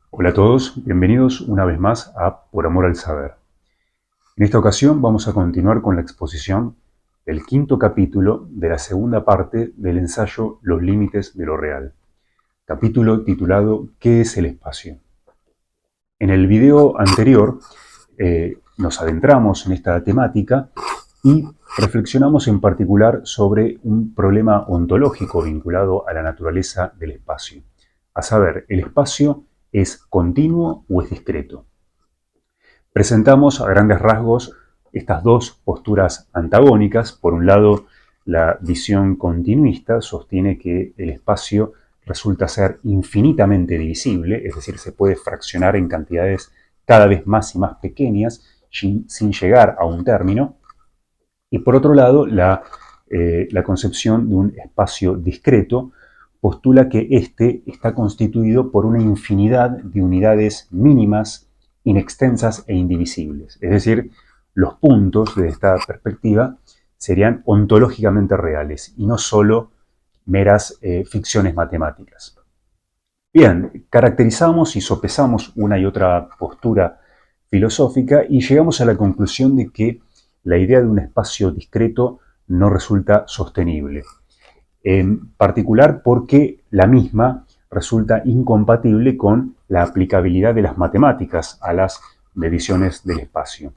Hola a todos, bienvenidos una vez más a Por Amor al Saber. En esta ocasión vamos a continuar con la exposición del quinto capítulo de la segunda parte del ensayo Los límites de lo real, capítulo titulado ¿Qué es el espacio? En el video anterior nos adentramos en esta temática y reflexionamos en particular sobre un problema ontológico vinculado a la naturaleza del espacio, a saber, ¿el espacio es continuo o es discreto? Presentamos a grandes rasgos estas dos posturas antagónicas. Por un lado, la visión continuista sostiene que el espacio resulta ser infinitamente divisible, es decir, se puede fraccionar en cantidades cada vez más y más pequeñas sin llegar a un término. Y por otro lado, la concepción de un espacio discreto postula que éste está constituido por una infinidad de unidades mínimas, inextensas e indivisibles. Es decir, los puntos de esta perspectiva serían ontológicamente reales y no solo meras ficciones matemáticas. Bien, caracterizamos y sopesamos una y otra postura filosófica y llegamos a la conclusión de que la idea de un espacio discreto no resulta sostenible. En particular porque la misma resulta incompatible con la aplicabilidad de las matemáticas a las mediciones del espacio.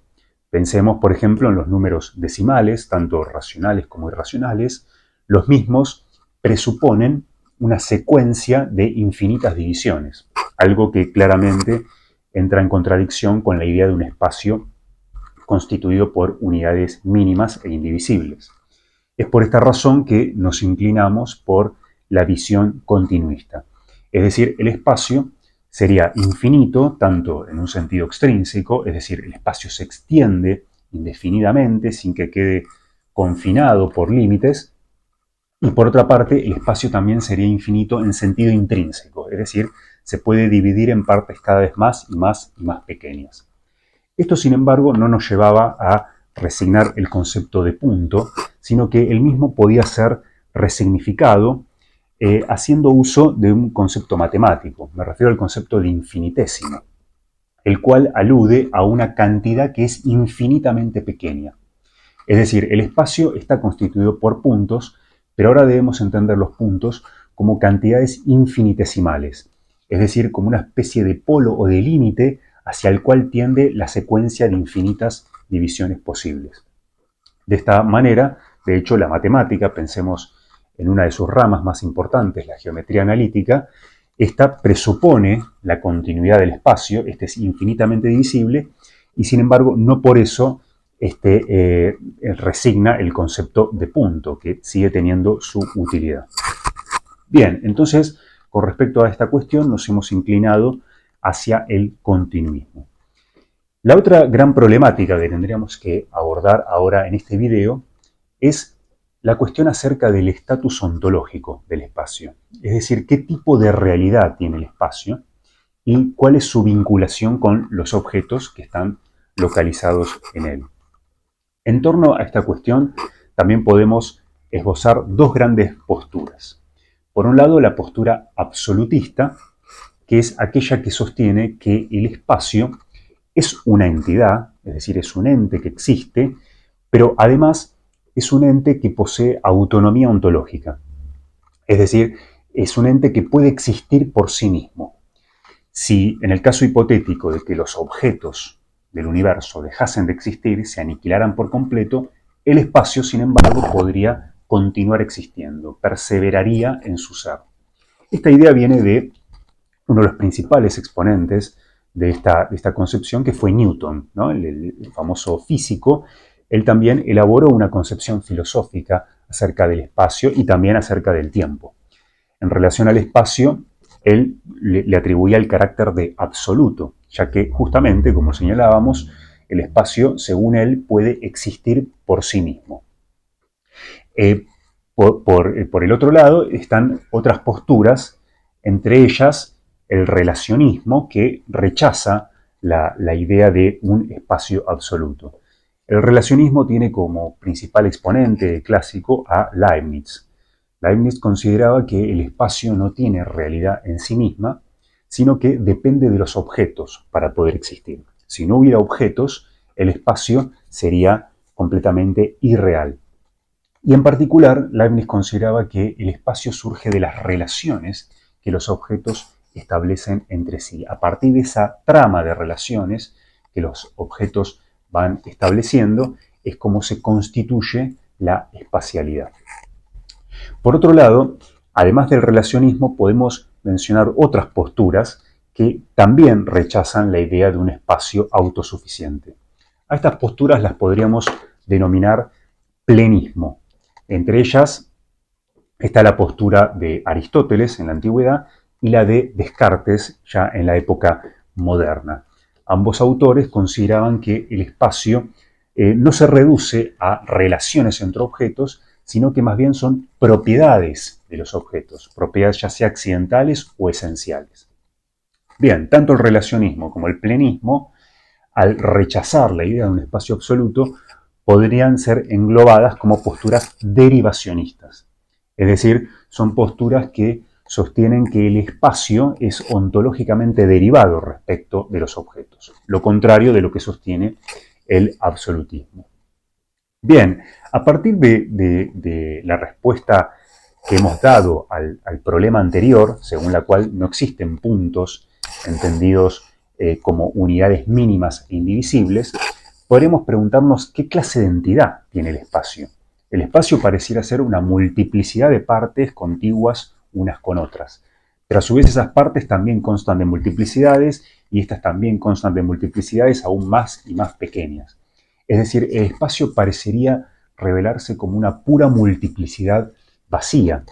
Pensemos, por ejemplo, en los números decimales, tanto racionales como irracionales. Los mismos presuponen una secuencia de infinitas divisiones, algo que claramente entra en contradicción con la idea de un espacio constituido por unidades mínimas e indivisibles. Es por esta razón que nos inclinamos por la visión continuista. Es decir, el espacio sería infinito, tanto en un sentido extrínseco, es decir, el espacio se extiende indefinidamente sin que quede confinado por límites, y por otra parte, el espacio también sería infinito en sentido intrínseco, es decir, se puede dividir en partes cada vez más y más pequeñas. Esto, sin embargo, no nos llevaba a resignar el concepto de punto, sino que el mismo podía ser resignificado haciendo uso de un concepto matemático. Me refiero al concepto de infinitésimo, el cual alude a una cantidad que es infinitamente pequeña. Es decir, el espacio está constituido por puntos, pero ahora debemos entender los puntos como cantidades infinitesimales, es decir, como una especie de polo o de límite hacia el cual tiende la secuencia de infinitas divisiones posibles. De esta manera, de hecho, la matemática, pensemos en una de sus ramas más importantes, la geometría analítica, esta presupone la continuidad del espacio, este es infinitamente divisible, y sin embargo, no por eso resigna el concepto de punto, que sigue teniendo su utilidad. Bien, entonces, con respecto a esta cuestión, nos hemos inclinado hacia el continuismo. La otra gran problemática que tendríamos que abordar ahora en este video es la cuestión acerca del estatus ontológico del espacio. Es decir, qué tipo de realidad tiene el espacio y cuál es su vinculación con los objetos que están localizados en él. En torno a esta cuestión también podemos esbozar dos grandes posturas. Por un lado, la postura absolutista, que es aquella que sostiene que el espacio es una entidad, es decir, es un ente que existe, pero además es un ente que posee autonomía ontológica. Es decir, es un ente que puede existir por sí mismo. Si en el caso hipotético de que los objetos del universo dejasen de existir, se aniquilaran por completo, el espacio, sin embargo, podría continuar existiendo, perseveraría en su ser. Esta idea viene de uno de los principales exponentes de esta concepción, que fue Newton, ¿no? el famoso físico. Él también elaboró una concepción filosófica acerca del espacio y también acerca del tiempo. En relación al espacio, él le atribuía el carácter de absoluto, ya que justamente, como señalábamos, el espacio, según él, puede existir por sí mismo. Por el otro lado están otras posturas, entre ellas el relacionismo, que rechaza la idea de un espacio absoluto. El relacionismo tiene como principal exponente clásico a Leibniz. Leibniz consideraba que el espacio no tiene realidad en sí misma, sino que depende de los objetos para poder existir. Si no hubiera objetos, el espacio sería completamente irreal. Y en particular, Leibniz consideraba que el espacio surge de las relaciones que los objetos establecen entre sí. A partir de esa trama de relaciones que los objetos van estableciendo, es como se constituye la espacialidad. Por otro lado, además del relacionismo, podemos mencionar otras posturas que también rechazan la idea de un espacio autosuficiente. A estas posturas las podríamos denominar plenismo. Entre ellas está la postura de Aristóteles en la antigüedad y la de Descartes ya en la época moderna. Ambos autores consideraban que el espacio no se reduce a relaciones entre objetos, sino que más bien son propiedades de los objetos, propiedades ya sea accidentales o esenciales. Bien, tanto el relacionismo como el plenismo, al rechazar la idea de un espacio absoluto, podrían ser englobadas como posturas derivacionistas. Es decir, son posturas que sostienen que el espacio es ontológicamente derivado respecto de los objetos, lo contrario de lo que sostiene el absolutismo. Bien, a partir de la respuesta que hemos dado al problema anterior, según la cual no existen puntos entendidos como unidades mínimas e indivisibles, podremos preguntarnos qué clase de entidad tiene el espacio. El espacio pareciera ser una multiplicidad de partes contiguas unas con otras, pero a su vez esas partes también constan de multiplicidades y estas también constan de multiplicidades aún más y más pequeñas. Es decir, el espacio parecería revelarse como una pura multiplicidad vacía,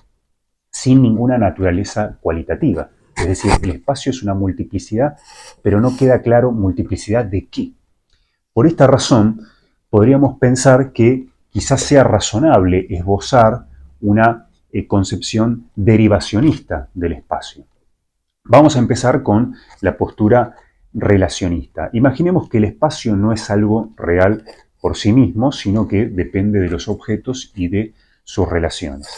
sin ninguna naturaleza cualitativa. Es decir, el espacio es una multiplicidad, pero no queda claro multiplicidad de qué. Por esta razón, podríamos pensar que quizás sea razonable esbozar una concepción derivacionista del espacio. Vamos a empezar con la postura relacionista. Imaginemos que el espacio no es algo real por sí mismo, sino que depende de los objetos y de sus relaciones.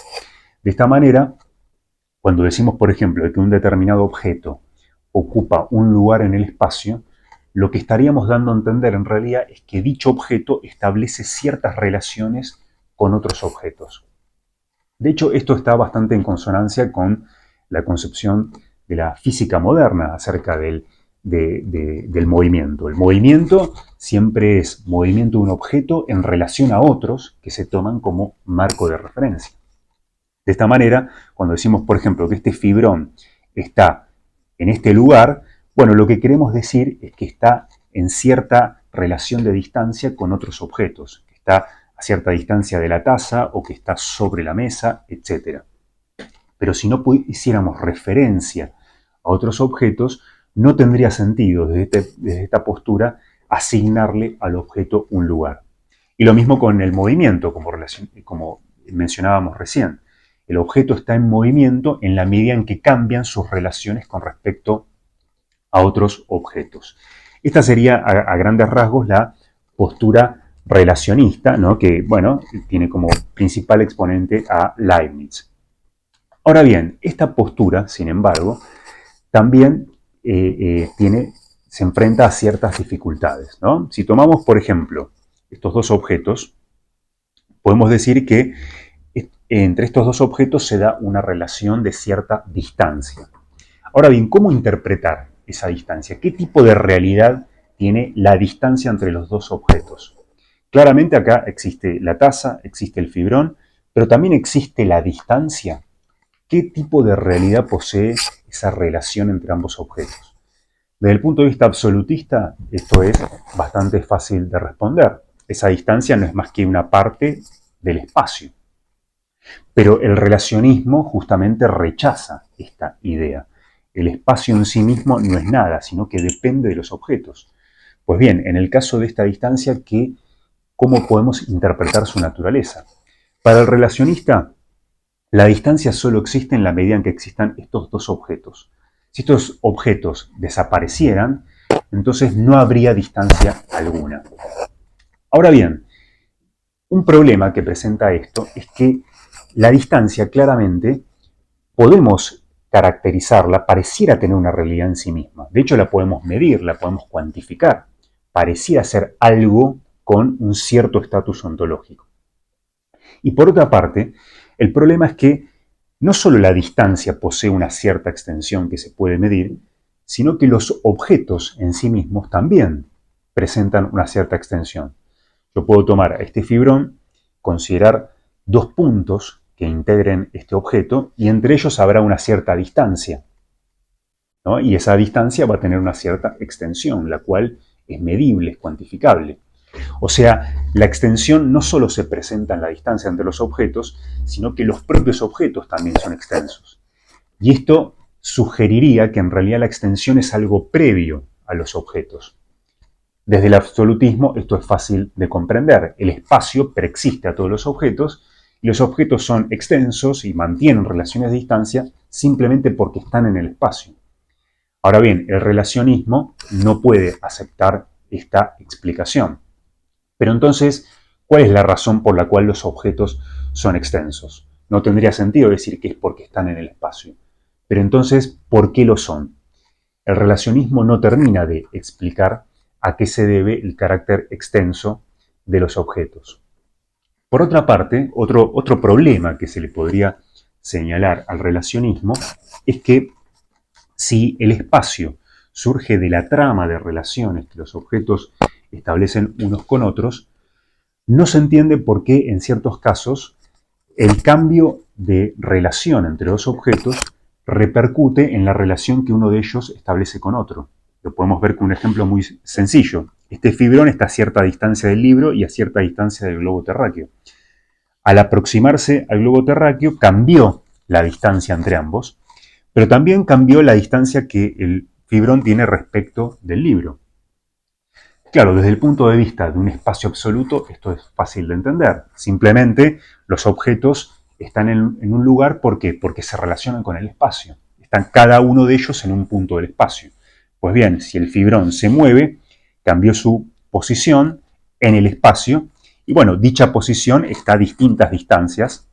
De esta manera, cuando decimos, por ejemplo, que un determinado objeto ocupa un lugar en el espacio, lo que estaríamos dando a entender en realidad es que dicho objeto establece ciertas relaciones con otros objetos. De hecho, esto está bastante en consonancia con la concepción de la física moderna acerca del movimiento. El movimiento siempre es movimiento de un objeto en relación a otros que se toman como marco de referencia. De esta manera, cuando decimos, por ejemplo, que este fibrón está en este lugar, bueno, lo que queremos decir es que está en cierta relación de distancia con otros objetos, que está a cierta distancia de la taza o que está sobre la mesa, etc. Pero si no hiciéramos referencia a otros objetos, no tendría sentido desde esta postura asignarle al objeto un lugar. Y lo mismo con el movimiento, como mencionábamos recién. El objeto está en movimiento en la medida en que cambian sus relaciones con respecto a otros objetos. Esta sería a grandes rasgos la postura relacionista, ¿no? Que, bueno, tiene como principal exponente a Leibniz. Ahora bien, esta postura, sin embargo, también se enfrenta a ciertas dificultades, ¿no? Si tomamos, por ejemplo, estos dos objetos, podemos decir que entre estos dos objetos se da una relación de cierta distancia. Ahora bien, ¿cómo interpretar esa distancia? ¿Qué tipo de realidad tiene la distancia entre los dos objetos? Claramente acá existe la taza, existe el fibrón, pero también existe la distancia. ¿Qué tipo de realidad posee esa relación entre ambos objetos? Desde el punto de vista absolutista, esto es bastante fácil de responder. Esa distancia no es más que una parte del espacio. Pero el relacionismo justamente rechaza esta idea. El espacio en sí mismo no es nada, sino que depende de los objetos. Pues bien, en el caso de esta distancia, ¿cómo podemos interpretar su naturaleza? Para el relacionista, la distancia solo existe en la medida en que existan estos dos objetos. Si estos objetos desaparecieran, entonces no habría distancia alguna. Ahora bien, un problema que presenta esto es que la distancia claramente podemos caracterizarla, pareciera tener una realidad en sí misma. De hecho, la podemos medir, la podemos cuantificar. Pareciera ser algo con un cierto estatus ontológico. Y por otra parte, el problema es que no solo la distancia posee una cierta extensión que se puede medir, sino que los objetos en sí mismos también presentan una cierta extensión. Yo puedo tomar este fibrón, considerar dos puntos que integren este objeto y entre ellos habrá una cierta distancia, ¿no? Y esa distancia va a tener una cierta extensión, la cual es medible, es cuantificable. O sea, la extensión no solo se presenta en la distancia entre los objetos, sino que los propios objetos también son extensos. Y esto sugeriría que en realidad la extensión es algo previo a los objetos. Desde el absolutismo esto es fácil de comprender. El espacio preexiste a todos los objetos y los objetos son extensos y mantienen relaciones de distancia simplemente porque están en el espacio. Ahora bien, el relacionismo no puede aceptar esta explicación. Pero entonces, ¿cuál es la razón por la cual los objetos son extensos? No tendría sentido decir que es porque están en el espacio. Pero entonces, ¿por qué lo son? El relacionismo no termina de explicar a qué se debe el carácter extenso de los objetos. Por otra parte, otro problema que se le podría señalar al relacionismo es que si el espacio surge de la trama de relaciones que los objetos establecen unos con otros, no se entiende por qué en ciertos casos el cambio de relación entre dos objetos repercute en la relación que uno de ellos establece con otro. Lo podemos ver con un ejemplo muy sencillo. Este fibrón está a cierta distancia del libro y a cierta distancia del globo terráqueo. Al aproximarse al globo terráqueo cambió la distancia entre ambos, pero también cambió la distancia que el fibrón tiene respecto del libro. Claro, desde el punto de vista de un espacio absoluto, esto es fácil de entender. Simplemente los objetos están en un lugar, ¿por qué? Porque se relacionan con el espacio. Están cada uno de ellos en un punto del espacio. Pues bien, si el fibrón se mueve, cambió su posición en el espacio y bueno, dicha posición está a distintas distancias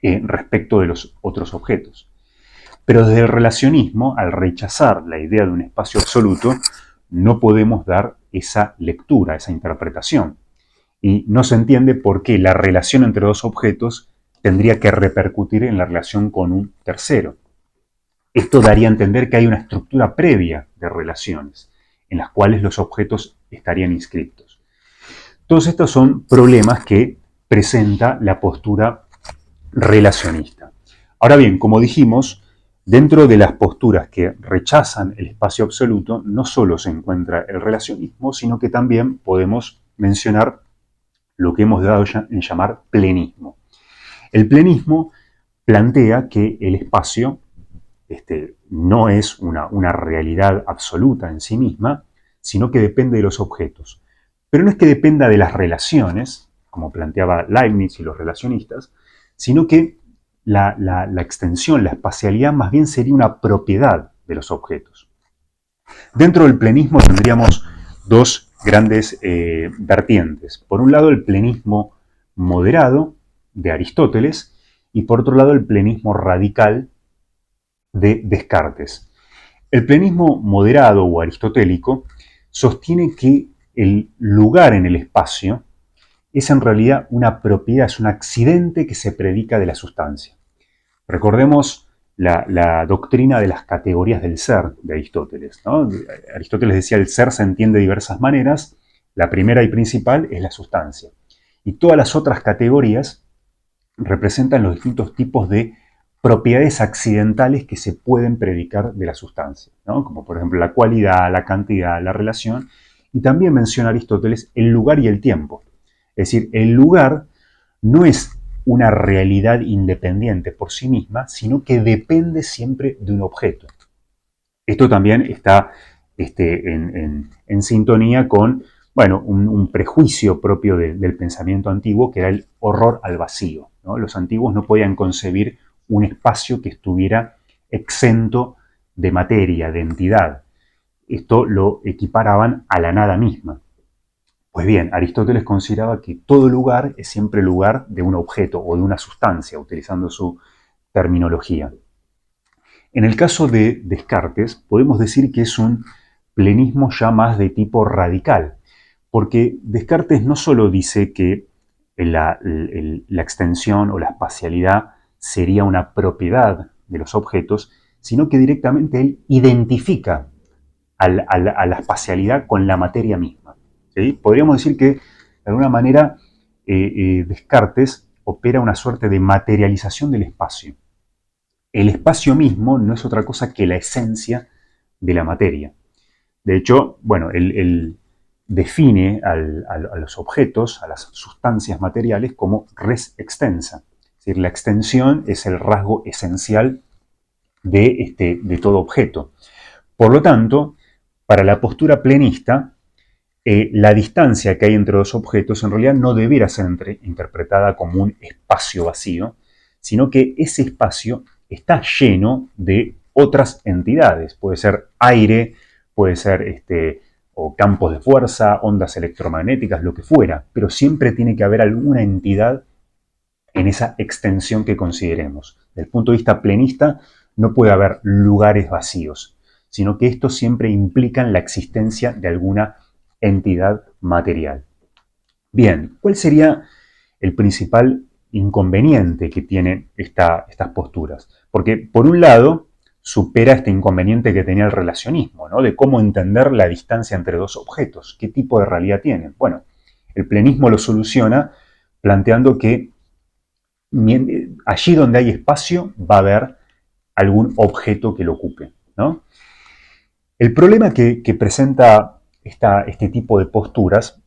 respecto de los otros objetos. Pero desde el relacionismo, al rechazar la idea de un espacio absoluto, no podemos dar esa lectura, esa interpretación. Y no se entiende por qué la relación entre dos objetos tendría que repercutir en la relación con un tercero. Esto daría a entender que hay una estructura previa de relaciones, en las cuales los objetos estarían inscritos. Todos estos son problemas que presenta la postura relacionista. Ahora bien, como dijimos, dentro de las posturas que rechazan el espacio absoluto, no solo se encuentra el relacionismo, sino que también podemos mencionar lo que hemos dado en llamar plenismo. El plenismo plantea que el espacio no es una realidad absoluta en sí misma, sino que depende de los objetos. Pero no es que dependa de las relaciones, como planteaba Leibniz y los relacionistas, sino que la extensión, la espacialidad, más bien sería una propiedad de los objetos. Dentro del plenismo tendríamos dos grandes vertientes. Por un lado, el plenismo moderado de Aristóteles y por otro lado, el plenismo radical de Descartes. El plenismo moderado o aristotélico sostiene que el lugar en el espacio es en realidad una propiedad, es un accidente que se predica de la sustancia. Recordemos la doctrina de las categorías del ser de Aristóteles, ¿no? Aristóteles decía el ser se entiende de diversas maneras, la primera y principal es la sustancia. Y todas las otras categorías representan los distintos tipos de propiedades accidentales que se pueden predicar de la sustancia, ¿no? Como por ejemplo la cualidad, la cantidad, la relación. Y también menciona Aristóteles el lugar y el tiempo. Es decir, el lugar no es una realidad independiente por sí misma, sino que depende siempre de un objeto. Esto también está en sintonía con, bueno, un prejuicio propio del pensamiento antiguo, que era el horror al vacío, ¿no? Los antiguos no podían concebir un espacio que estuviera exento de materia, de entidad. Esto lo equiparaban a la nada misma. Pues bien, Aristóteles consideraba que todo lugar es siempre lugar de un objeto o de una sustancia, utilizando su terminología. En el caso de Descartes, podemos decir que es un plenismo ya más de tipo radical, porque Descartes no solo dice que la extensión o la espacialidad sería una propiedad de los objetos, sino que directamente él identifica a la espacialidad con la materia misma. ¿Sí? Podríamos decir que, de alguna manera, Descartes opera una suerte de materialización del espacio. El espacio mismo no es otra cosa que la esencia de la materia. De hecho, bueno, él define a los objetos, a las sustancias materiales, como res extensa. Es decir, la extensión es el rasgo esencial de todo objeto. Por lo tanto, para la postura plenista, la distancia que hay entre dos objetos en realidad no debiera ser interpretada como un espacio vacío, sino que ese espacio está lleno de otras entidades. Puede ser aire, puede ser o campos de fuerza, ondas electromagnéticas, lo que fuera, pero siempre tiene que haber alguna entidad en esa extensión que consideremos. Desde el punto de vista plenista, no puede haber lugares vacíos, sino que estos siempre implican la existencia de alguna entidad material. Bien, ¿cuál sería el principal inconveniente que tienen estas posturas? Porque, por un lado, supera este inconveniente que tenía el relacionismo, ¿no? De cómo entender la distancia entre dos objetos, qué tipo de realidad tienen. Bueno, el plenismo lo soluciona planteando que allí donde hay espacio va a haber algún objeto que lo ocupe, ¿no? El problema que presenta este tipo de posturas,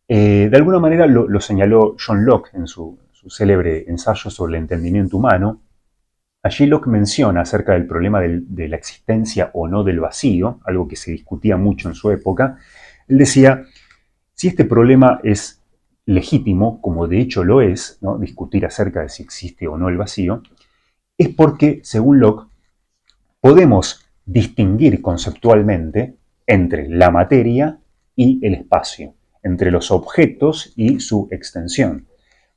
de alguna manera lo señaló John Locke en su célebre ensayo sobre el entendimiento humano. Allí Locke menciona acerca del problema de la existencia o no del vacío, algo que se discutía mucho en su época. Él decía, si este problema es legítimo, como de hecho lo es, ¿no? Discutir acerca de si existe o no el vacío, es porque, según Locke, podemos distinguir conceptualmente entre la materia y el espacio, entre los objetos y su extensión.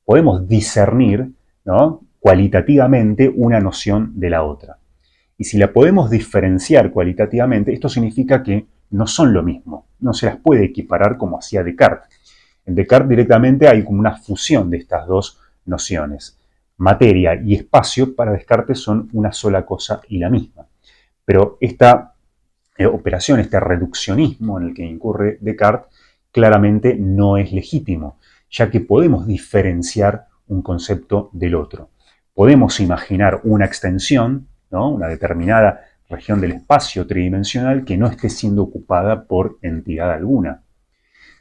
Podemos discernir, ¿no?, cualitativamente una noción de la otra. Y si la podemos diferenciar cualitativamente, esto significa que no son lo mismo, no se las puede equiparar como hacía Descartes. En Descartes directamente hay como una fusión de estas dos nociones. Materia y espacio para Descartes son una sola cosa y la misma. Pero esta operación, este reduccionismo en el que incurre Descartes, claramente no es legítimo, ya que podemos diferenciar un concepto del otro. Podemos imaginar una extensión, ¿no?, una determinada región del espacio tridimensional que no esté siendo ocupada por entidad alguna.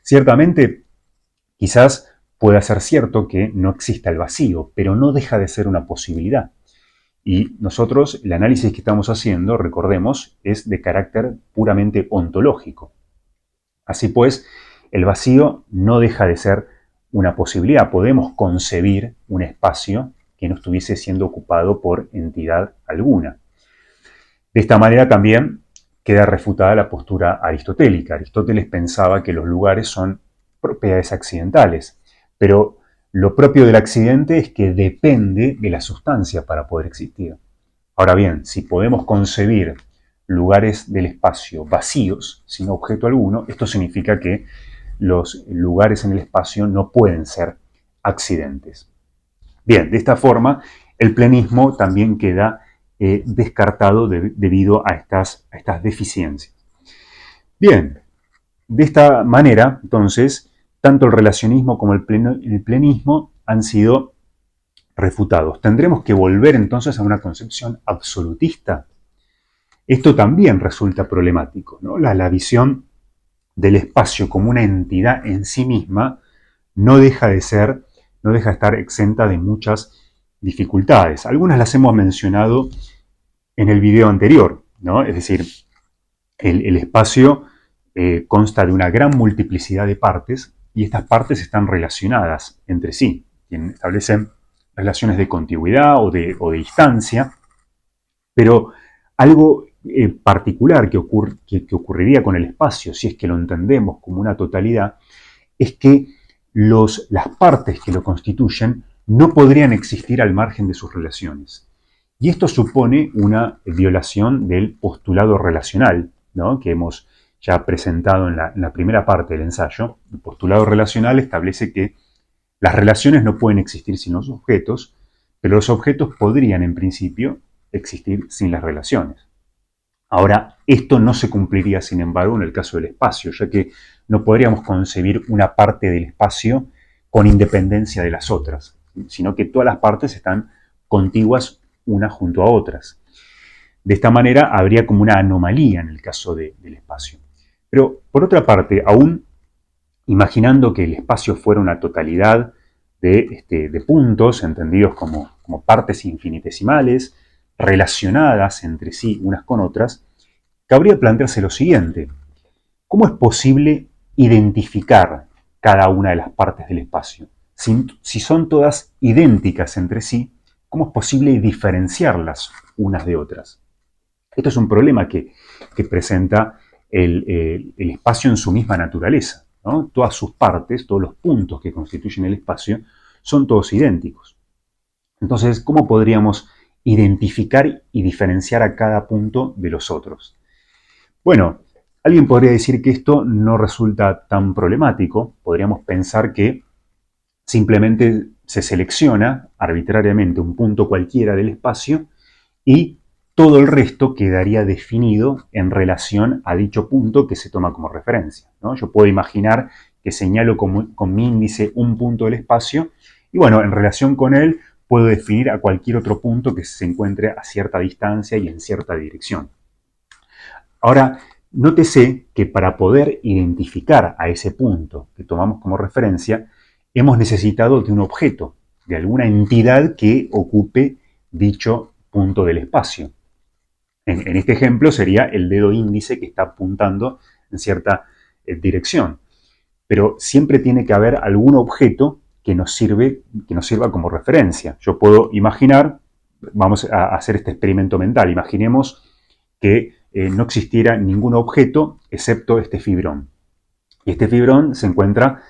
Ciertamente, quizás pueda ser cierto que no exista el vacío, pero no deja de ser una posibilidad. Y nosotros, el análisis que estamos haciendo, recordemos, es de carácter puramente ontológico. Así pues, el vacío no deja de ser una posibilidad. Podemos concebir un espacio que no estuviese siendo ocupado por entidad alguna. De esta manera también queda refutada la postura aristotélica. Aristóteles pensaba que los lugares son propiedades accidentales, pero lo propio del accidente es que depende de la sustancia para poder existir. Ahora bien, si podemos concebir lugares del espacio vacíos, sin objeto alguno, esto significa que los lugares en el espacio no pueden ser accidentes. Bien, de esta forma, el plenismo también queda descartado debido a estas deficiencias. Bien, de esta manera, entonces, tanto el relacionismo como el plenismo han sido refutados. ¿Tendremos que volver entonces a una concepción absolutista? Esto también resulta problemático, ¿no? La visión del espacio como una entidad en sí misma no deja de estar exenta de muchas dificultades. Algunas las hemos mencionado en el video anterior, ¿no? Es decir, El espacio consta de una gran multiplicidad de partes y estas partes están relacionadas entre sí. Establecen relaciones de contigüidad o de distancia, pero algo particular que ocurriría con el espacio, si es que lo entendemos como una totalidad, es que las partes que lo constituyen no podrían existir al margen de sus relaciones. Y esto supone una violación del postulado relacional, ¿no?, que hemos ya presentado en la primera parte del ensayo. El postulado relacional establece que las relaciones no pueden existir sin los objetos, pero los objetos podrían, en principio, existir sin las relaciones. Ahora, esto no se cumpliría, sin embargo, en el caso del espacio, ya que no podríamos concebir una parte del espacio con independencia de las otras, sino que todas las partes están contiguas unas junto a otras. De esta manera habría como una anomalía en el caso del espacio. Pero, por otra parte, aún imaginando que el espacio fuera una totalidad de puntos, entendidos como partes infinitesimales, relacionadas entre sí unas con otras, cabría plantearse lo siguiente: ¿cómo es posible identificar cada una de las partes del espacio? Si son todas idénticas entre sí, ¿cómo es posible diferenciarlas unas de otras? Esto es un problema que presenta el espacio en su misma naturaleza, ¿no? Todas sus partes, todos los puntos que constituyen el espacio, son todos idénticos. Entonces, ¿cómo podríamos identificar y diferenciar a cada punto de los otros? Bueno, alguien podría decir que esto no resulta tan problemático. Podríamos pensar que simplemente se selecciona arbitrariamente un punto cualquiera del espacio y todo el resto quedaría definido en relación a dicho punto que se toma como referencia, ¿no? Yo puedo imaginar que señalo con mi índice un punto del espacio y, bueno, en relación con él puedo definir a cualquier otro punto que se encuentre a cierta distancia y en cierta dirección. Ahora, nótese que para poder identificar a ese punto que tomamos como referencia, hemos necesitado de un objeto, de alguna entidad que ocupe dicho punto del espacio. En este ejemplo sería el dedo índice que está apuntando en cierta dirección. Pero siempre tiene que haber algún objeto que nos sirva como referencia. Yo puedo imaginar, vamos a hacer este experimento mental, imaginemos que no existiera ningún objeto excepto este fibrón. Y este fibrón se encuentra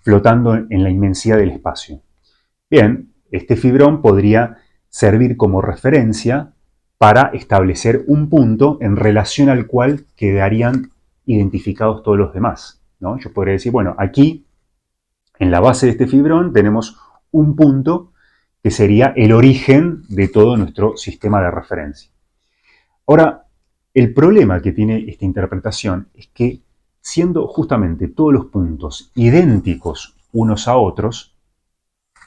flotando en la inmensidad del espacio. Bien, este fibrón podría servir como referencia para establecer un punto en relación al cual quedarían identificados todos los demás, ¿no? Yo podría decir, bueno, aquí en la base de este fibrón tenemos un punto que sería el origen de todo nuestro sistema de referencia. Ahora, el problema que tiene esta interpretación es que, siendo justamente todos los puntos idénticos unos a otros,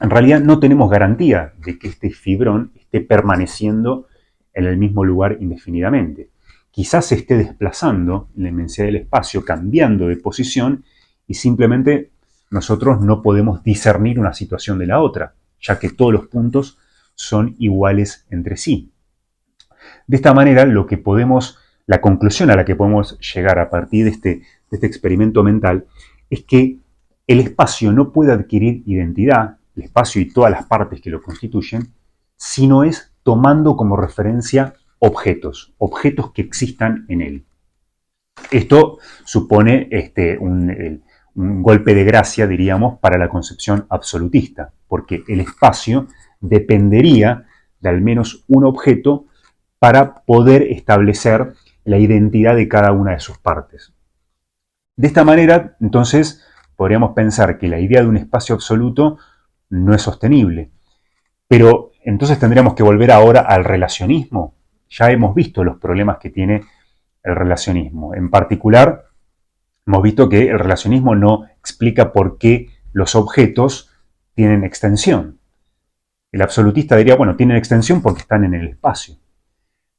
en realidad no tenemos garantía de que este fibrón esté permaneciendo en el mismo lugar indefinidamente. Quizás se esté desplazando en la inmensidad del espacio, cambiando de posición, y simplemente nosotros no podemos discernir una situación de la otra, ya que todos los puntos son iguales entre sí. De esta manera, la conclusión a la que podemos llegar a partir de este experimento mental es que el espacio no puede adquirir identidad, el espacio y todas las partes que lo constituyen, si no es tomando como referencia objetos que existan en él. Esto supone un golpe de gracia, diríamos, para la concepción absolutista, porque el espacio dependería de al menos un objeto para poder establecer la identidad de cada una de sus partes. De esta manera, entonces, podríamos pensar que la idea de un espacio absoluto no es sostenible. Pero entonces tendríamos que volver ahora al relacionismo. Ya hemos visto los problemas que tiene el relacionismo. En particular, hemos visto que el relacionismo no explica por qué los objetos tienen extensión. El absolutista diría, bueno, tienen extensión porque están en el espacio.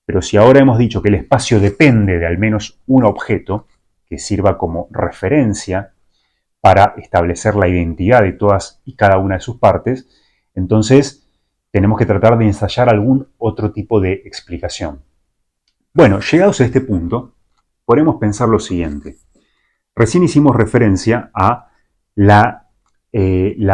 Pero si ahora hemos dicho que el espacio depende de al menos un objeto que sirva como referencia para establecer la identidad de todas y cada una de sus partes, entonces tenemos que tratar de ensayar algún otro tipo de explicación. Bueno, llegados a este punto, podemos pensar lo siguiente. Recién hicimos referencia a la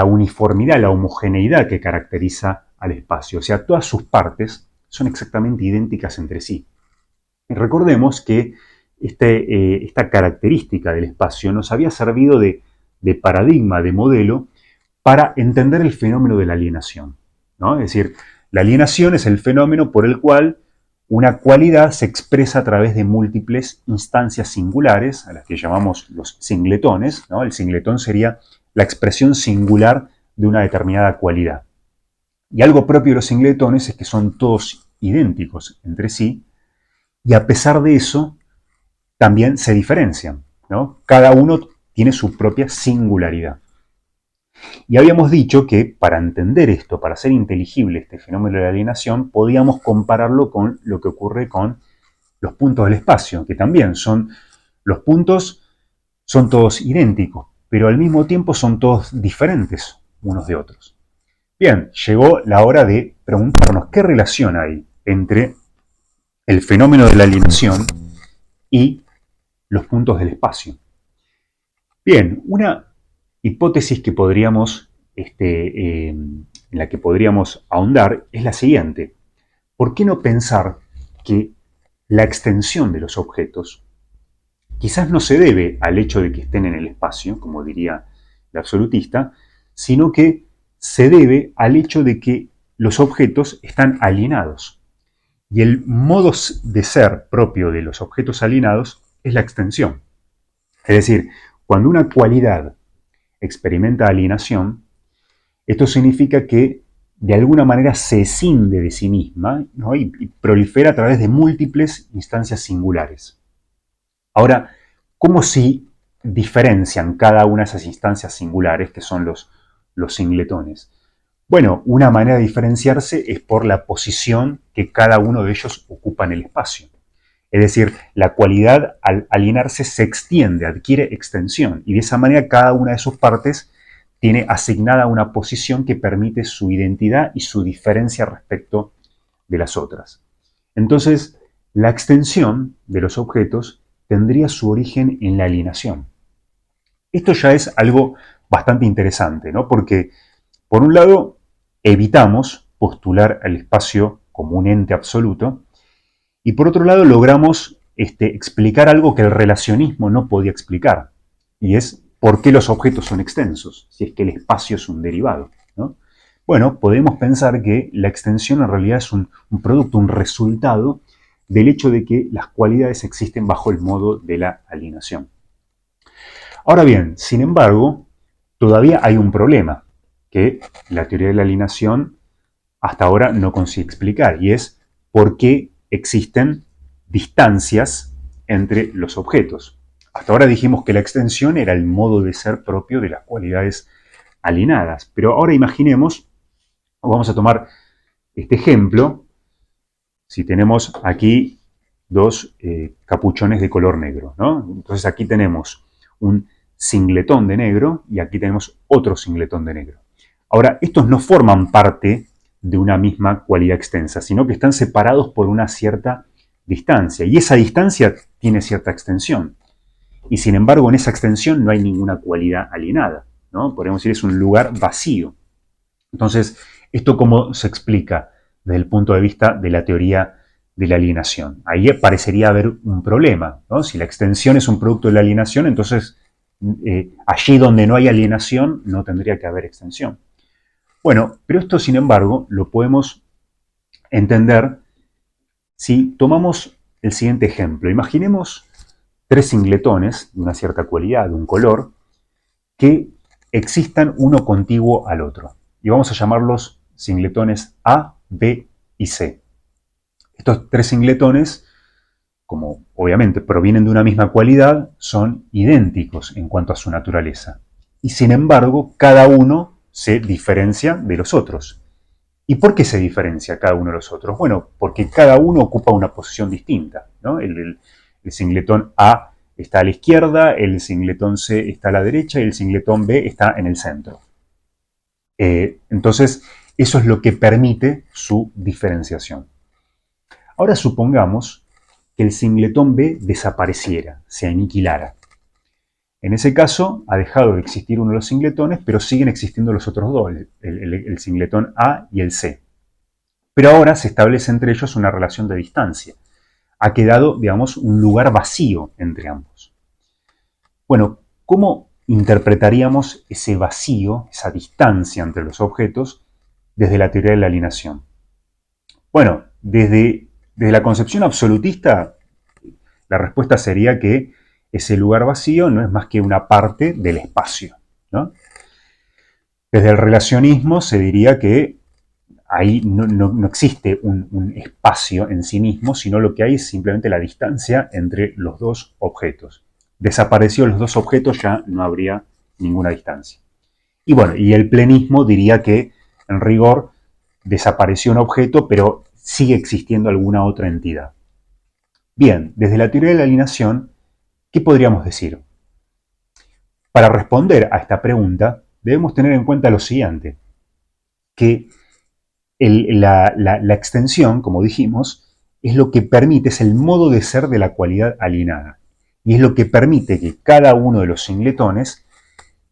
uniformidad, la homogeneidad que caracteriza al espacio. O sea, todas sus partes son exactamente idénticas entre sí. Y recordemos que esta característica del espacio nos había servido de paradigma, de modelo, para entender el fenómeno de la alienación, ¿no? Es decir, la alienación es el fenómeno por el cual una cualidad se expresa a través de múltiples instancias singulares, a las que llamamos los singletones, ¿no? El singletón sería la expresión singular de una determinada cualidad. Y algo propio de los singletones es que son todos idénticos entre sí, y a pesar de eso, también se diferencian, ¿no? Cada uno tiene su propia singularidad. Y habíamos dicho que para entender esto, para hacer inteligible este fenómeno de la alienación, podíamos compararlo con lo que ocurre con los puntos del espacio, que también los puntos son todos idénticos, pero al mismo tiempo son todos diferentes unos de otros. Bien, llegó la hora de preguntarnos qué relación hay entre el fenómeno de la alienación y los puntos del espacio. Bien, una hipótesis que en la que podríamos ahondar es la siguiente. ¿Por qué no pensar que la extensión de los objetos quizás no se debe al hecho de que estén en el espacio, como diría el absolutista, sino que se debe al hecho de que los objetos están alienados? Y el modo de ser propio de los objetos alienados es la extensión. Es decir, cuando una cualidad experimenta alienación, esto significa que de alguna manera se escinde de sí misma, ¿no? y prolifera a través de múltiples instancias singulares. Ahora, ¿cómo se diferencian cada una de esas instancias singulares que son los singletones? Bueno, una manera de diferenciarse es por la posición que cada uno de ellos ocupa en el espacio. Es decir, la cualidad al alienarse se extiende, adquiere extensión, y de esa manera cada una de sus partes tiene asignada una posición que permite su identidad y su diferencia respecto de las otras. Entonces, la extensión de los objetos tendría su origen en la alienación. Esto ya es algo bastante interesante, ¿no? Porque, por un lado, evitamos postular al espacio como un ente absoluto, y por otro lado logramos explicar algo que el relacionismo no podía explicar, y es por qué los objetos son extensos, si es que el espacio es un derivado, ¿no? Bueno, podemos pensar que la extensión en realidad es un producto, un resultado del hecho de que las cualidades existen bajo el modo de la alienación. Ahora bien, sin embargo, todavía hay un problema que la teoría de la alienación hasta ahora no consigue explicar, y es por qué existen distancias entre los objetos. Hasta ahora dijimos que la extensión era el modo de ser propio de las cualidades alienadas, pero ahora imaginemos, vamos a tomar este ejemplo, si tenemos aquí dos capuchones de color negro, ¿no? Entonces aquí tenemos un singletón de negro y aquí tenemos otro singletón de negro. Ahora, estos no forman parte de una misma cualidad extensa, sino que están separados por una cierta distancia, y esa distancia tiene cierta extensión. Y sin embargo, en esa extensión no hay ninguna cualidad alienada, ¿no? Podemos decir, es un lugar vacío. Entonces, ¿esto cómo se explica desde el punto de vista de la teoría de la alienación? Ahí parecería haber un problema, ¿no? Si la extensión es un producto de la alienación, entonces allí donde no hay alienación no tendría que haber extensión. Bueno, pero esto, sin embargo, lo podemos entender si tomamos el siguiente ejemplo. Imaginemos tres singletones de una cierta cualidad, de un color, que existan uno contiguo al otro. Y vamos a llamarlos singletones A, B y C. Estos tres singletones, como obviamente provienen de una misma cualidad, son idénticos en cuanto a su naturaleza. Y sin embargo, cada uno se diferencia de los otros. ¿Y por qué se diferencia cada uno de los otros? Bueno, porque cada uno ocupa una posición distinta, ¿no? El singletón A está a la izquierda, el singletón C está a la derecha y el singletón B está en el centro. Entonces, eso es lo que permite su diferenciación. Ahora supongamos que el singletón B desapareciera, se aniquilara. En ese caso, ha dejado de existir uno de los singletones, pero siguen existiendo los otros dos, el singletón A y el C. Pero ahora se establece entre ellos una relación de distancia. Ha quedado, digamos, un lugar vacío entre ambos. Bueno, ¿cómo interpretaríamos ese vacío, esa distancia entre los objetos, desde la teoría de la alineación? Bueno, desde la concepción absolutista, la respuesta sería que ese lugar vacío no es más que una parte del espacio, ¿no? Desde el relacionismo se diría que ahí no existe un espacio en sí mismo, sino lo que hay es simplemente la distancia entre los dos objetos. Desapareció los dos objetos, ya no habría ninguna distancia. Y bueno, y el plenismo diría que, en rigor, desapareció un objeto, pero sigue existiendo alguna otra entidad. Bien, desde la teoría de la alineación, ¿qué podríamos decir? Para responder a esta pregunta, debemos tener en cuenta lo siguiente, que la extensión, como dijimos, es lo que permite, es el modo de ser de la cualidad alienada. Y es lo que permite que cada uno de los singletones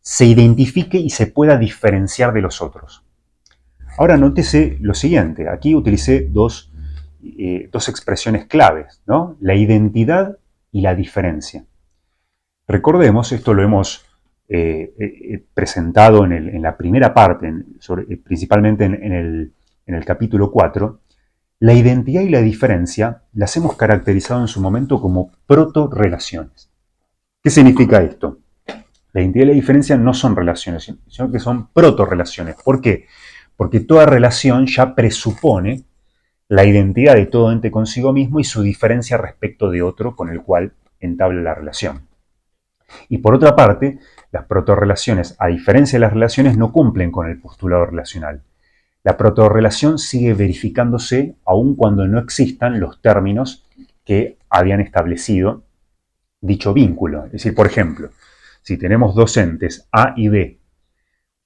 se identifique y se pueda diferenciar de los otros. Ahora nótese lo siguiente, aquí utilicé dos expresiones claves, ¿no? La identidad y la diferencia. Recordemos, esto lo hemos presentado en la primera parte, principalmente en el capítulo 4, la identidad y la diferencia las hemos caracterizado en su momento como proto-relaciones. ¿Qué significa esto? La identidad y la diferencia no son relaciones, sino que son proto-relaciones. ¿Por qué? Porque toda relación ya presupone la identidad de todo ente consigo mismo y su diferencia respecto de otro con el cual entabla la relación. Y por otra parte, las protorrelaciones, a diferencia de las relaciones, no cumplen con el postulado relacional. La protorrelación sigue verificándose aun cuando no existan los términos que habían establecido dicho vínculo. Es decir, por ejemplo, si tenemos dos entes A y B,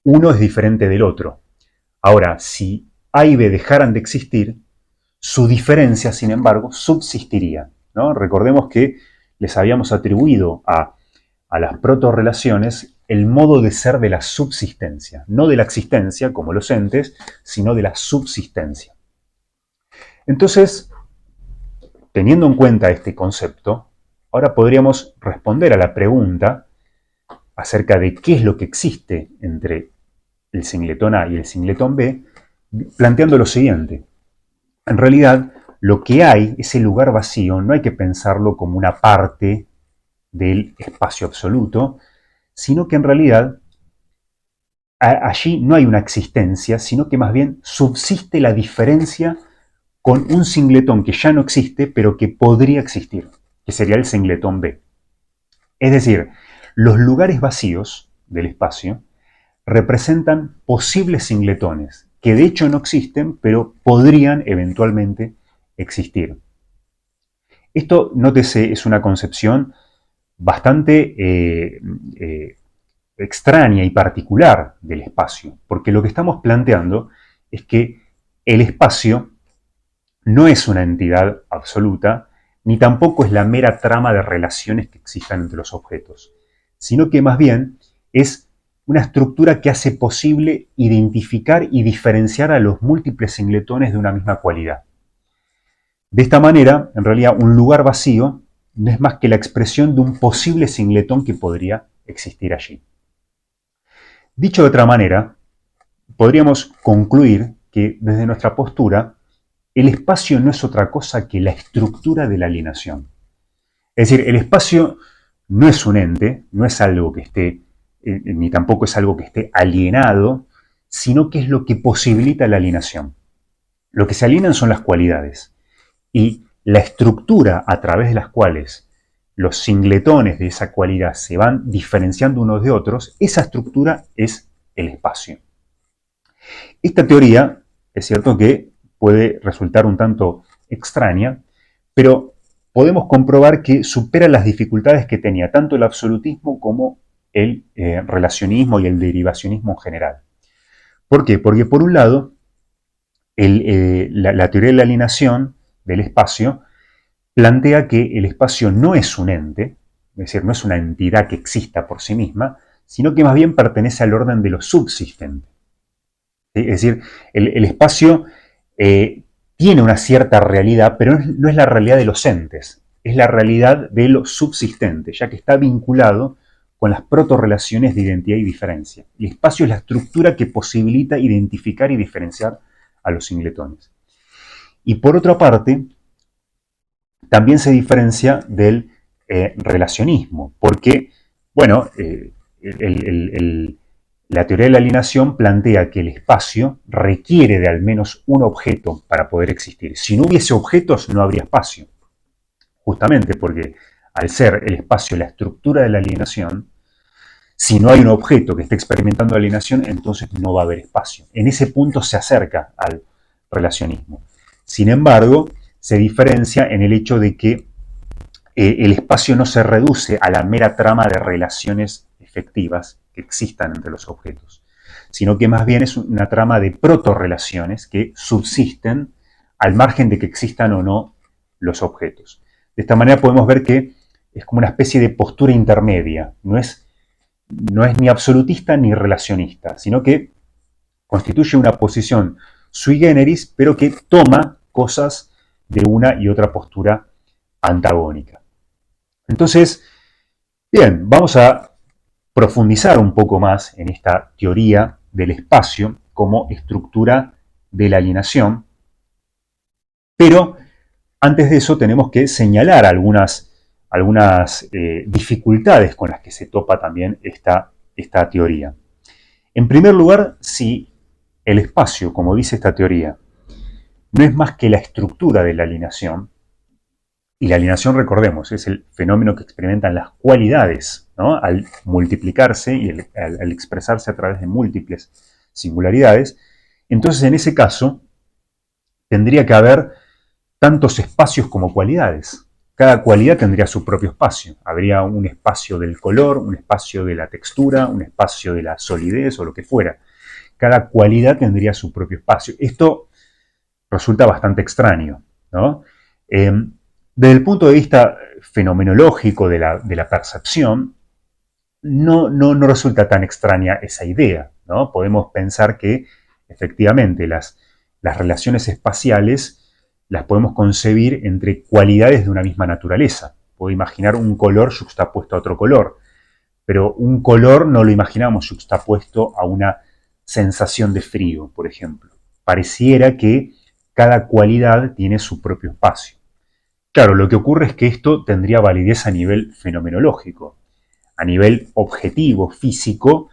uno es diferente del otro. Ahora, si A y B dejaran de existir, su diferencia, sin embargo, subsistiría, ¿no? Recordemos que les habíamos atribuido a las protorrelaciones el modo de ser de la subsistencia, no de la existencia, como los entes, sino de la subsistencia. Entonces, teniendo en cuenta este concepto, ahora podríamos responder a la pregunta acerca de qué es lo que existe entre el singletón A y el singletón B, planteando lo siguiente. En realidad, lo que hay, ese lugar vacío, no hay que pensarlo como una parte del espacio absoluto, sino que en realidad allí no hay una existencia, sino que más bien subsiste la diferencia con un singletón que ya no existe, pero que podría existir, que sería el singletón B. Es decir, los lugares vacíos del espacio representan posibles singletones, que de hecho no existen, pero podrían eventualmente existir. Esto, nótese, es una concepción bastante extraña y particular del espacio, porque lo que estamos planteando es que el espacio no es una entidad absoluta, ni tampoco es la mera trama de relaciones que existan entre los objetos, sino que más bien es una estructura que hace posible identificar y diferenciar a los múltiples singletones de una misma cualidad. De esta manera, en realidad, un lugar vacío no es más que la expresión de un posible singletón que podría existir allí. Dicho de otra manera, podríamos concluir que desde nuestra postura, el espacio no es otra cosa que la estructura de la alienación. Es decir, el espacio no es un ente, no es algo que esté, ni tampoco es algo que esté alienado, sino que es lo que posibilita la alienación. Lo que se alienan son las cualidades. Y la estructura a través de las cuales los singletones de esa cualidad se van diferenciando unos de otros, esa estructura es el espacio. Esta teoría, es cierto que puede resultar un tanto extraña, pero podemos comprobar que supera las dificultades que tenía tanto el absolutismo como el relacionismo y el derivacionismo en general. ¿Por qué? Porque por un lado, la teoría de la alienación del espacio plantea que el espacio no es un ente, es decir, no es una entidad que exista por sí misma, sino que más bien pertenece al orden de lo subsistente. ¿Sí? Es decir, el espacio tiene una cierta realidad, pero no es la realidad de los entes, es la realidad de lo subsistente, ya que está vinculado con las protorrelaciones de identidad y diferencia. El espacio es la estructura que posibilita identificar y diferenciar a los singletones. Y por otra parte, también se diferencia del relacionismo, porque, bueno, la teoría de la alienación plantea que el espacio requiere de al menos un objeto para poder existir. Si no hubiese objetos, no habría espacio. Justamente porque al ser el espacio la estructura de la alienación, si no hay un objeto que esté experimentando alienación, entonces no va a haber espacio. En ese punto se acerca al relacionismo. Sin embargo, se diferencia en el hecho de que el espacio no se reduce a la mera trama de relaciones efectivas que existan entre los objetos, sino que más bien es una trama de protorrelaciones que subsisten al margen de que existan o no los objetos. De esta manera podemos ver que es como una especie de postura intermedia, no es ni absolutista ni relacionista, sino que constituye una posición sui generis, pero que toma cosas de una y otra postura antagónica. Entonces, bien, vamos a profundizar un poco más en esta teoría del espacio como estructura de la alienación, pero antes de eso tenemos que señalar algunas dificultades con las que se topa también esta teoría. En primer lugar, si el espacio, como dice esta teoría, no es más que la estructura de la alienación, y la alienación, recordemos, es el fenómeno que experimentan las cualidades, ¿no? Al multiplicarse y al expresarse a través de múltiples singularidades. Entonces, en ese caso, tendría que haber tantos espacios como cualidades. Cada cualidad tendría su propio espacio. Habría un espacio del color, un espacio de la textura, un espacio de la solidez o lo que fuera. Cada cualidad tendría su propio espacio. Esto resulta bastante extraño, ¿no? Desde el punto de vista fenomenológico de la percepción, no resulta tan extraña esa idea, ¿no? Podemos pensar que efectivamente las relaciones espaciales las podemos concebir entre cualidades de una misma naturaleza. Puedo imaginar un color yuxtapuesto a otro color, pero un color no lo imaginamos yuxtapuesto a una sensación de frío, por ejemplo. Pareciera que cada cualidad tiene su propio espacio. Claro, lo que ocurre es que esto tendría validez a nivel fenomenológico. A nivel objetivo, físico,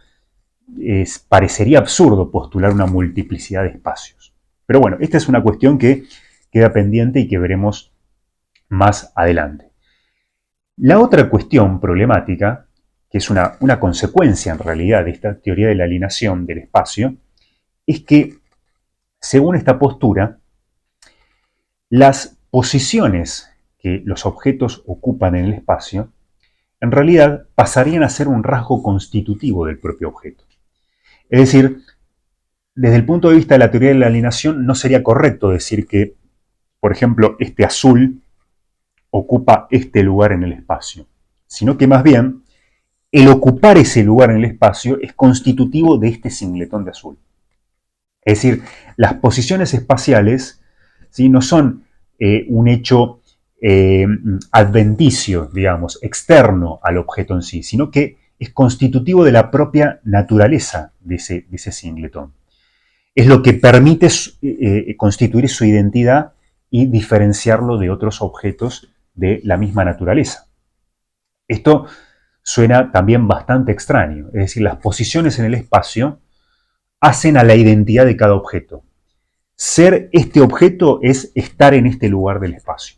parecería absurdo postular una multiplicidad de espacios. Pero bueno, esta es una cuestión que queda pendiente y que veremos más adelante. La otra cuestión problemática, que es una consecuencia en realidad de esta teoría de la alienación del espacio, es que, según esta postura, las posiciones que los objetos ocupan en el espacio, en realidad pasarían a ser un rasgo constitutivo del propio objeto. Es decir, desde el punto de vista de la teoría de la alienación, no sería correcto decir que, por ejemplo, este azul ocupa este lugar en el espacio, sino que más bien el ocupar ese lugar en el espacio es constitutivo de este singletón de azul. Es decir, las posiciones espaciales, ¿sí?, no son un hecho adventicio, digamos, externo al objeto en sí, sino que es constitutivo de la propia naturaleza de ese singletón. Es lo que permite constituir su identidad y diferenciarlo de otros objetos de la misma naturaleza. Esto suena también bastante extraño, es decir, las posiciones en el espacio hacen a la identidad de cada objeto. Ser este objeto es estar en este lugar del espacio.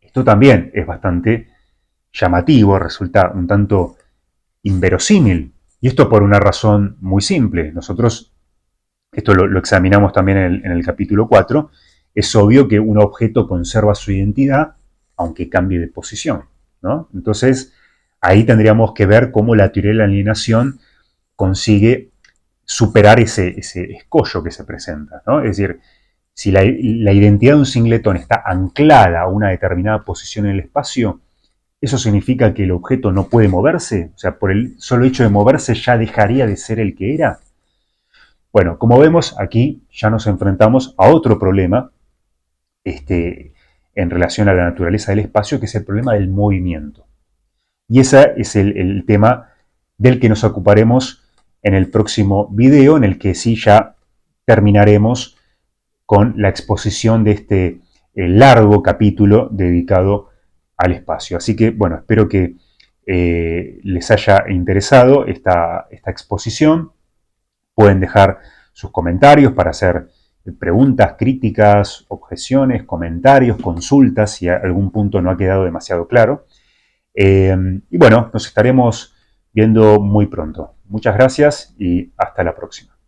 Esto también es bastante llamativo, resulta un tanto inverosímil. Y esto por una razón muy simple. Nosotros, esto lo examinamos también en el capítulo 4, es obvio que un objeto conserva su identidad aunque cambie de posición, ¿no? Entonces, ahí tendríamos que ver cómo la teoría de la alienación consigue superar ese escollo que se presenta, ¿no? Es decir, Si la identidad de un singletón está anclada a una determinada posición en el espacio, ¿eso significa que el objeto no puede moverse? O sea, por el solo hecho de moverse ya dejaría de ser el que era. Bueno, como vemos, aquí ya nos enfrentamos a otro problema en relación a la naturaleza del espacio, que es el problema del movimiento. Y ese es el tema del que nos ocuparemos en el próximo video, en el que sí ya terminaremos con la exposición de este largo capítulo dedicado al espacio. Así que, bueno, espero que les haya interesado esta exposición. Pueden dejar sus comentarios para hacer preguntas, críticas, objeciones, comentarios, consultas, si algún punto no ha quedado demasiado claro. Y bueno, nos estaremos viendo muy pronto. Muchas gracias y hasta la próxima.